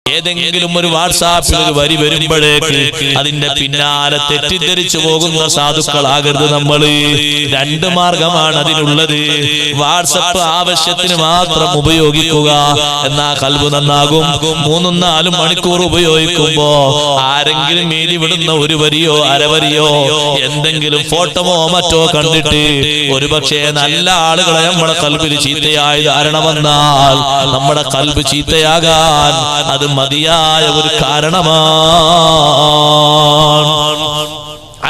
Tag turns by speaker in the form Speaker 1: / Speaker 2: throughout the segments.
Speaker 1: ഏതെങ്കിലും ഒരു വാട്സാപ്പിൽ ഒരു വരി വരുമ്പോഴേക്ക് അതിന്റെ പിന്നാലെ തെറ്റിദ്ധരിച്ചു പോകുന്ന സാധുക്കളാകരുത് നമ്മൾ. രണ്ട് മാർഗമാണ് അതിനുള്ളത്. വാട്സപ്പ് ആവശ്യത്തിന് മാത്രം ഉപയോഗിക്കുക, എന്നാ കൽബ് നന്നാകും. 3-4 മണിക്കൂർ ഉപയോഗിക്കുമ്പോ ആരെങ്കിലും എഴുതി വിടുന്ന ഒരു വരിയോ അരവരിയോ എന്തെങ്കിലും ഫോട്ടോമോ മറ്റോ കണ്ടിട്ട് ഒരുപക്ഷെ നല്ല ആളുകളെ നമ്മുടെ കൽബിൽ ചീത്തയായ ധാരണ വന്നാൽ നമ്മുടെ കൽബ് ചീത്തയാകാൻ അത് മതിയായ ഒരു കാരണമാണ്.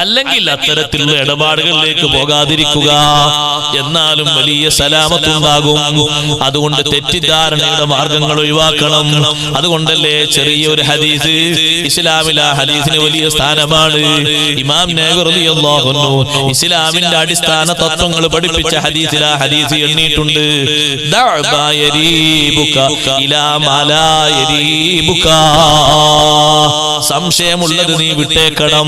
Speaker 1: അല്ലെങ്കിൽ അത്തരത്തിലുള്ള ഇടപാടുകളിലേക്ക് പോകാതിരിക്കുക, എന്നാലും വലിയ സലാമത്തുണ്ടാകും. അതുകൊണ്ട് തെറ്റിദ്ധാരണയുടെ മാർഗങ്ങൾ ഒഴിവാക്കണം. അതുകൊണ്ടല്ലേ ചെറിയൊരു ഹദീസ്, ഇസ്ലാമിൽ ആ ഹദീസിന് വലിയ സ്ഥാനമാണ്. ഇമാം നവവി റളിയല്ലാഹു അൻഹു ഇസ്ലാമിന്റെ അടിസ്ഥാന തത്വങ്ങൾ പഠിപ്പിച്ച ഹദീസിൽ ആ ഹദീസ് എണ്ണിയിട്ടുണ്ട്. ദഅബാ യരീബുക ഇലാ മാലാ യരീബുക. സംശയമുള്ളത് നീ വിട്ടേക്കണം,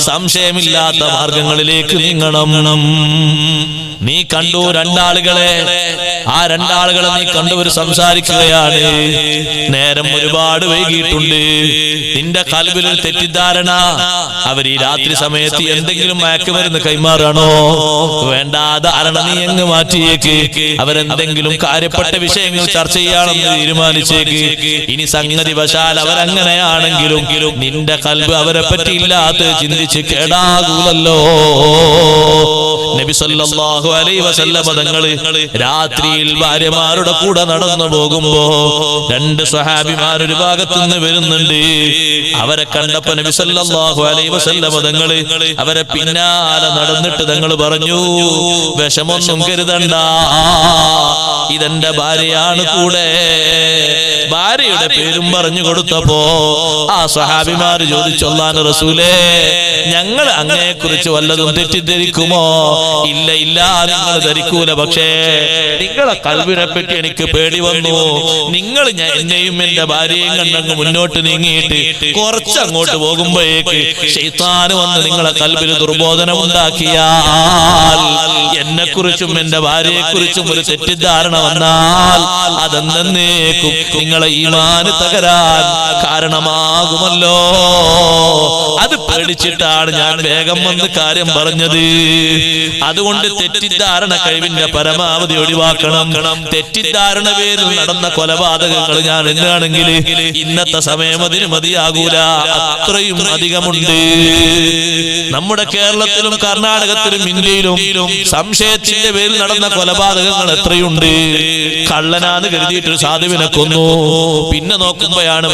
Speaker 1: സംശയമില്ലാത്ത മാർഗങ്ങളിലേക്ക് നീങ്ങണം. നീ കണ്ടു രണ്ടാളുകളെ, ആ രണ്ടാളുകളെ നീ കണ്ടവർ സംസാരിക്കുകയാണ്, നേരം ഒരുപാട് വൈകിയിട്ടുണ്ട്. നിന്റെ കൽബിൽ ഒരു തെറ്റിദ്ധാരണ, അവർ ഈ രാത്രി സമയത്ത് എന്തെങ്കിലും മയക്കുമരുന്ന് കൈമാറാണോ? വേണ്ട, ധാരണ നീ അങ്ങ് മാറ്റിയേക്ക്. അവരെന്തെങ്കിലും കാര്യപ്പെട്ട വിഷയങ്ങൾ ചർച്ച ചെയ്യാണെന്ന് തീരുമാനിച്ചേക്ക്. ഇനി സംഗതി വശാൽ അവരങ്ങനെയാണെങ്കിലും നിന്റെ കൽബ് അവരെ പറ്റി ഇല്ലാത്ത ചിന്തിച്ച് കേടാകൂലല്ലോ. നബി സല്ലല്ലാഹു അലൈഹി വസല്ലം തങ്ങള് രാത്രിയിൽ ഭാര്യമാരുടെ കൂടെ നടന്നു പോകുമ്പോ 2 സ്വഹാബിമാർ ഒരു ഭാഗത്തു നിന്ന് വരുന്നുണ്ട്. അവരെ കണ്ടപ്പോ നബി സല്ലല്ലാഹു അലൈഹി വസല്ലം തങ്ങള് അവരെ പിന്നാലെ നടന്നിട്ട് തങ്ങൾ പറഞ്ഞു, വിഷമൊന്നും കരുതണ്ട, ഇതെന്റെ ഭാര്യയാണ് കൂടെ. ഭാര്യയുടെ പേരും പറഞ്ഞു കൊടുത്തപ്പോ ആ സ്വഹാബിമാർ ചോദിച്ചു, അല്ലാഹുവിന്റെ റസൂലേ, ഞങ്ങൾ അങ്ങയെ കുറിച്ച് വല്ലതും തെറ്റിദ്ധരിക്കുമോ? ഇല്ല ഇല്ല, നിങ്ങൾ ധരിക്കൂല. പക്ഷേ നിങ്ങളെ കൽബിനെ പറ്റി എനിക്ക് പേടി വന്നു. നിങ്ങൾ എന്നെയും എന്റെ ഭാര്യയും കണ്ടങ്ങ് മുന്നോട്ട് നീങ്ങിയിട്ട് കുറച്ചങ്ങോട്ട് പോകുമ്പോഴേക്ക് ശൈത്താൻ വന്ന് നിങ്ങളെ കൽബിൽ ദുർബോധനം ഉണ്ടാക്കിയാൽ, എന്നെ കുറിച്ചും എന്റെ ഭാര്യയെ കുറിച്ചും ഒരു തെറ്റിദ്ധാരണ വന്നാൽ അതെന്നേക്കും നിങ്ങളെ ഈമാന് തകരാൻ കാരണമാകുമല്ലോ. അത് പേടിച്ചിട്ടാണ് ഞാൻ വേഗം വന്ന് കാര്യം പറഞ്ഞത്. അതുകൊണ്ട് തെറ്റിദ്ധാരണ കഴിവിന്റെ പരമാവധി ഒഴിവാക്കണം. തെറ്റിദ്ധാരണ പേരിൽ നടന്ന കൊലപാതകങ്ങൾ ഞാൻ എന്നാണെങ്കിൽ ഇന്നത്തെ സമയം അതിന് മതിയാകൂല, അത്രയും അധികമുണ്ട്. നമ്മുടെ കേരളത്തിലും കർണാടകത്തിലും ഇന്ത്യയിലും സംശയത്തിന്റെ പേരിൽ നടന്ന കൊലപാതകങ്ങൾ എത്രയുണ്ട്. കള്ളനാന്ന് കരുതിയിട്ടൊരു സാധുവിനെ കൊന്നു, പിന്നെ നോക്കുമ്പോഴാണ്